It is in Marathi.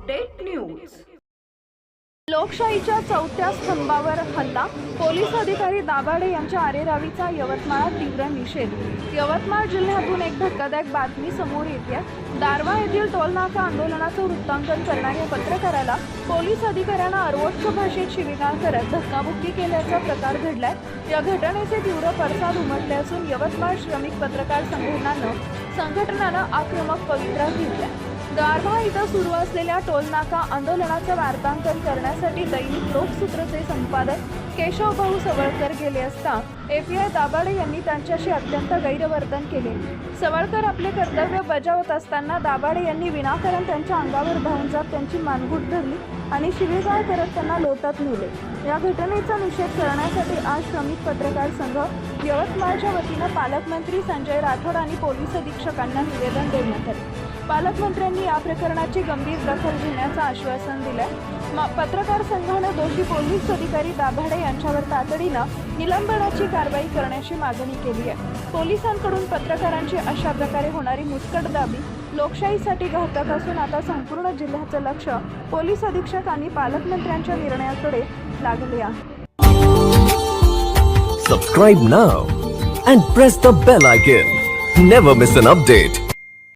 Update news. लोकशाहीच्या चौथ्या स्तंभावर हल्ला, पोलीस अधिकारी दाभाडे यांच्या आरेरावीचा यवतमाळात तीव्र निषेध। यवतमाळ जिल्ह्यातून एक धक्कादायक बातमी समोर येते। दारव्हा येथील टोलनाका आंदोलनाचं वृत्तांकन करणाऱ्या पत्रकाराला पोलीस अधिकाऱ्यांना अर्वोच्च भाषेत शिवीगाळ करत धक्काबुक्की केल्याचा प्रकार घडलाय। या घटनेचे तीव्र पडसाद उमटले असून यवतमाळ श्रमिक पत्रकार संघटनानं आक्रमक पवित्रा घेतला। दारव्हा इथं सुरू असलेल्या टोलनाका आंदोलनाचं वार्तांकन करण्यासाठी दैनिक लोकसूत्रचे संपादक केशव भाऊ सवळकर गेले असता एपीआय दाभाडे यांनी त्यांच्याशी अत्यंत गैरवर्तन केले। सवळकर आपले कर्तव्य बजावत असताना दाभाडे यांनी विनाकारण त्यांच्या अंगावर धावून जात त्यांची मानगूट धरली आणि शिवीगाळ करत त्यांना लोटत नेले। या घटनेचा निषेध करण्यासाठी आज श्रमिक पत्रकार संघ यवतमाळच्या वतीनं पालकमंत्री संजय राठोड आणि पोलीस अधीक्षकांना निवेदन देण्यात आले। पालकमंत्र्यांनी या प्रकरणाची गंभीर दखल घेण्याचं आश्वासन दिलंय। पत्रकार संघाने दोषी पोलीस अधिकारी दाभाडे यांच्यावर तातडीनं निलंबनाची कारवाई करण्याची मागणी केली आहे। पोलिसांकडून पत्रकारांची अशा प्रकारे होणारी मुस्कटदाबी लोकशाहीसाठी घातक असून आता संपूर्ण जिल्ह्याचं लक्ष पोलीस अधीक्षक आणि पालकमंत्र्यांच्या निर्णयाकडे लागले आहे। Subscribe now and press the bell icon. Never miss an update.